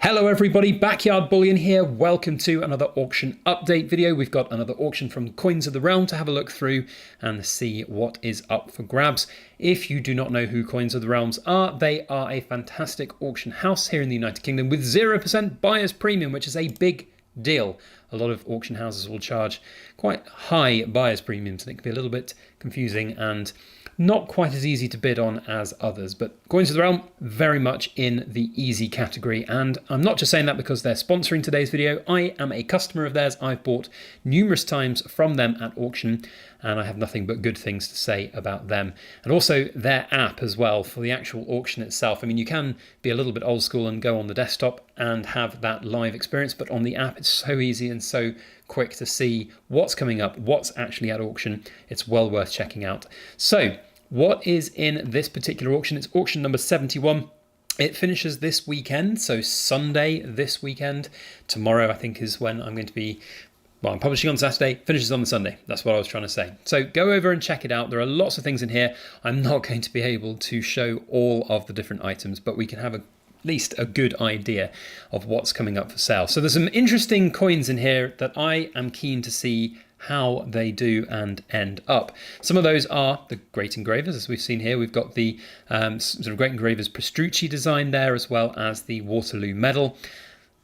Hello everybody, Backyard Bullion here. Welcome to another auction update video. We've got another auction from Coins of the Realm to have a look through and see what is up for grabs. If you do not know who Coins of the Realms are, they are a fantastic auction house here in the United Kingdom with 0% buyer's premium, which is a big deal. A lot of auction houses will charge quite high buyer's premiums and it can be a little bit confusing and not quite as easy to bid on as others, but Coins of the Realm very much in the easy category. And I'm not just saying that because they're sponsoring today's video. I am a customer of theirs. I've bought numerous times from them at auction and I have nothing but good things to say about them. And also their app as well for the actual auction itself. I mean, you can be a little bit old school and go on the desktop and have that live experience, but on the app it's so easy and so quick to see what's coming up, what's actually at auction. It's well worth checking out. So what is in this particular auction? It's auction number 71. It finishes this weekend, so Sunday this weekend. Tomorrow I think is when I'm going to be, well, I'm publishing on Saturday, finishes on the Sunday. That's what I was trying to say. So go over and check it out. There are lots of things in here. I'm not going to be able to show all of the different items, but we can have at least a good idea of what's coming up for sale. So there's some interesting coins in here that I am keen to see how they do and end up. Some of those are the Great Engravers, as we've seen here. We've got the sort of Great Engravers Pastrucci design there, as well as the Waterloo Medal.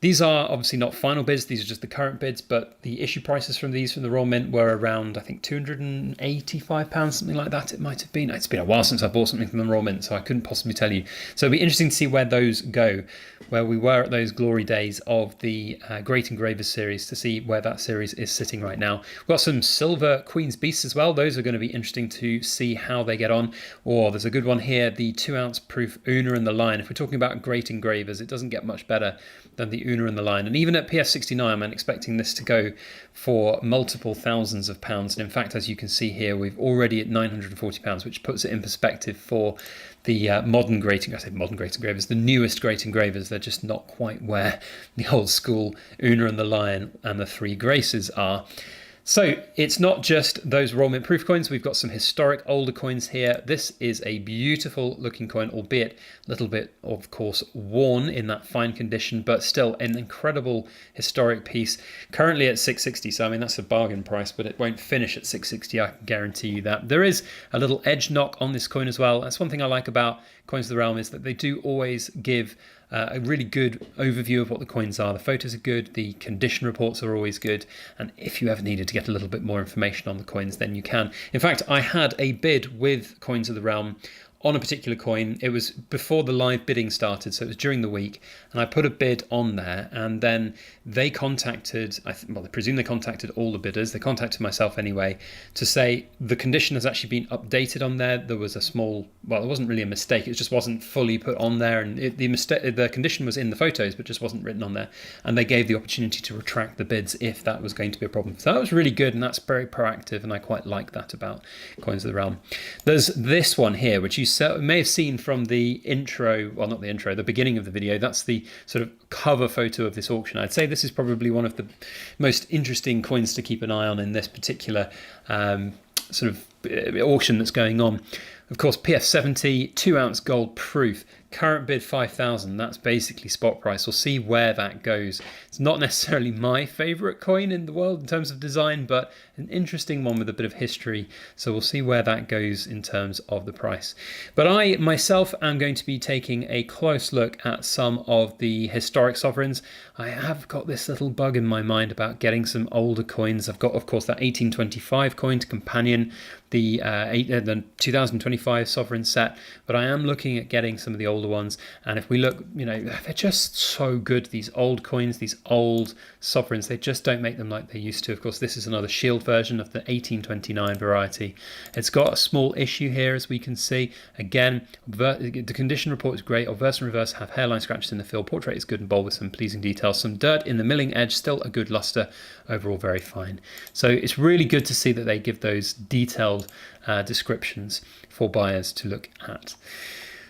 These are obviously not final bids, these are just the current bids, but the issue prices from these from the Royal Mint were around, I think, £285, something like that it might have been. It's been a while since I bought something from the Royal Mint, so I couldn't possibly tell you. So it'll be interesting to see where those go, where we were at those glory days of the Great Engravers series, to see where that series is sitting right now. We've got some silver Queen's Beasts as well. Those are going to be interesting to see how they get on. Or there's a good one here, the 2-ounce proof Una and the Lion. If we're talking about Great Engravers, it doesn't get much better than the Una and the Lion. And even at PS69, I'm expecting this to go for multiple thousands of pounds. And in fact, as you can see here, we've already at £940, which puts it in perspective for the modern Great Engravers, the newest Great Engravers. They're just not quite where the old school Una and the Lion and the Three Graces are. So it's not just those Royal Mint proof coins. We've got some historic older coins here. This is a beautiful looking coin, albeit a little bit, of course, worn in that fine condition, but still an incredible historic piece. Currently at 660, so I mean that's a bargain price, but it won't finish at 660, I can guarantee you that. There is a little edge knock on this coin as well. That's one thing I like about Coins of the Realm, is that they do always give a really good overview of what the coins are. The photos are good, the condition reports are always good, and if you ever needed to get a little bit more information on the coins, then you can. In fact, I had a bid with Coins of the Realm on a particular coin. It was before the live bidding started, so it was during the week, and I put a bid on there, and then they contacted, I presume they contacted all the bidders. They contacted myself anyway to say the condition has actually been updated on there. There was a small, well, it wasn't really a mistake, it just wasn't fully put on there, and the condition was in the photos but just wasn't written on there, and they gave the opportunity to retract the bids if that was going to be a problem. So that was really good, and that's very proactive, and I quite like that about Coins of the Realm. There's this one here, which you may have seen from the intro, well, not the intro, the beginning of the video. That's the sort of cover photo of this auction. I'd say this is probably one of the most interesting coins to keep an eye on in this particular sort of auction that's going on. Of course, PF70, 2-ounce gold proof, current bid 5,000. That's basically spot price. We'll see where that goes. It's not necessarily my favourite coin in the world in terms of design, but an interesting one with a bit of history. So we'll see where that goes in terms of the price. But I myself am going to be taking a close look at some of the historic sovereigns. I have got this little bug in my mind about getting some older coins. I've got, of course, that 1825 coin to companion the 2025 sovereign set, but I am looking at getting some of the older ones. And if we look, you know, they're just so good, these old coins, these old sovereigns. They just don't make them like they used to. Of course, this is another shield version of the 1829 variety. It's got a small issue here, as we can see. Again, the condition report is great. Obverse and reverse have hairline scratches in the fill. Portrait is good and bold with some pleasing details. Some dirt in the milling edge, still a good luster. Overall, very fine. So it's really good to see that they give those detailed descriptions for buyers to look at.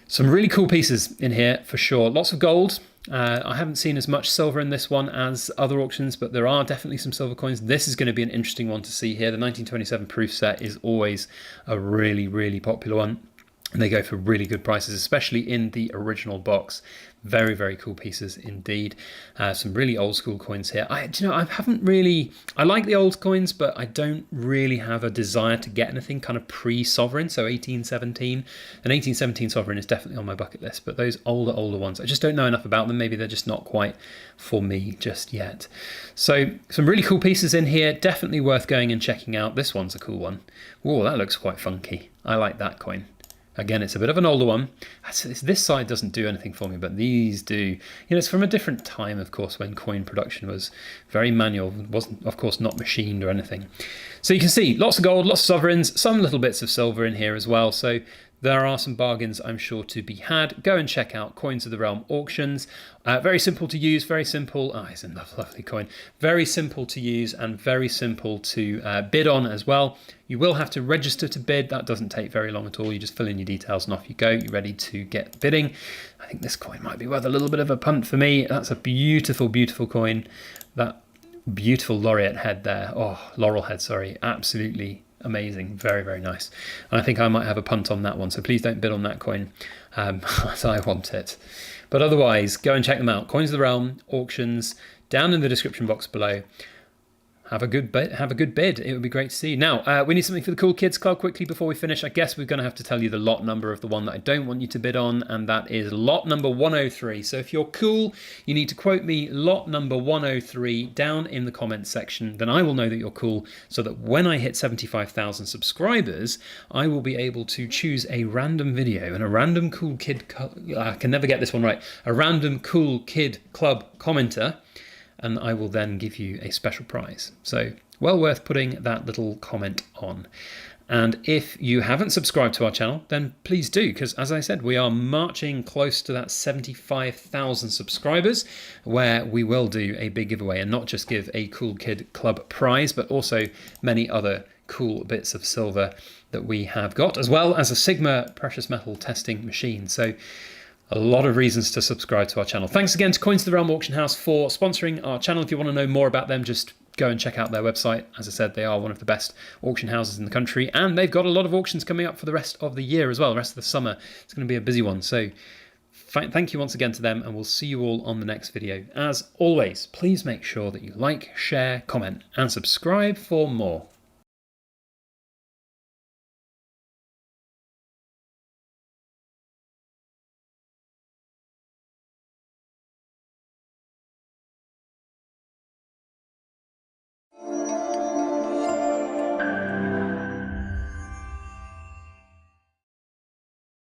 Some really cool pieces in here for sure. Lots of gold. I haven't seen as much silver in this one as other auctions, but there are definitely some silver coins. This is going to be an interesting one to see here. The 1927 proof set is always a really, really popular one. And they go for really good prices, especially in the original box. Very, very cool pieces indeed. Some really old school coins here. I like the old coins, but I don't really have a desire to get anything kind of pre-sovereign. So 1817, an 1817 sovereign is definitely on my bucket list, but those older ones, I just don't know enough about them. Maybe they're just not quite for me just yet. So some really cool pieces in here, definitely worth going and checking out. This one's a cool one. Whoa, that looks quite funky. I like that coin. Again, it's a bit of an older one. This side doesn't do anything for me, but these do. You know, it's from a different time, of course, when coin production was very manual. It wasn't, of course, not machined or anything. So you can see lots of gold, lots of sovereigns, some little bits of silver in here as well. So there are some bargains, I'm sure, to be had. Go and check out Coins of the Realm auctions. Very simple to use, very simple. Oh, it's a lovely coin. Very simple to use and very simple to bid on as well. You will have to register to bid. That doesn't take very long at all. You just fill in your details and off you go. You're ready to get bidding. I think this coin might be worth a little bit of a punt for me. That's a beautiful, beautiful coin. That beautiful laureate head there. Oh, laurel head, sorry. Absolutely amazing. Very, very nice. And I think I might have a punt on that one. So please don't bid on that coin as I want it. But otherwise, go and check them out. Coins of the Realm auctions down in the description box below. Have a good bid. It would be great to see you. Now, we need something for the Cool Kids Club quickly before we finish. I guess we're going to have to tell you the lot number of the one that I don't want you to bid on, and that is lot number 103. So if you're cool, you need to quote me lot number 103 down in the comments section. Then I will know that you're cool, so that when I hit 75,000 subscribers, I will be able to choose a random video and a random Cool Kid, I can never get this one right, a random Cool Kid Club commenter, and I will then give you a special prize. So well worth putting that little comment on. And if you haven't subscribed to our channel, then please do, because as I said, we are marching close to that 75,000 subscribers, where we will do a big giveaway and not just give a Cool Kid Club prize, but also many other cool bits of silver that we have got, as well as a Sigma precious metal testing machine. So a lot of reasons to subscribe to our channel. Thanks again to Coins of the Realm Auction House for sponsoring our channel. If you want to know more about them, just go and check out their website. As I said, they are one of the best auction houses in the country, and they've got a lot of auctions coming up for the rest of the year as well, the rest of the summer. It's going to be a busy one. So thank you once again to them, and we'll see you all on the next video. As always, please make sure that you like, share, comment, and subscribe for more.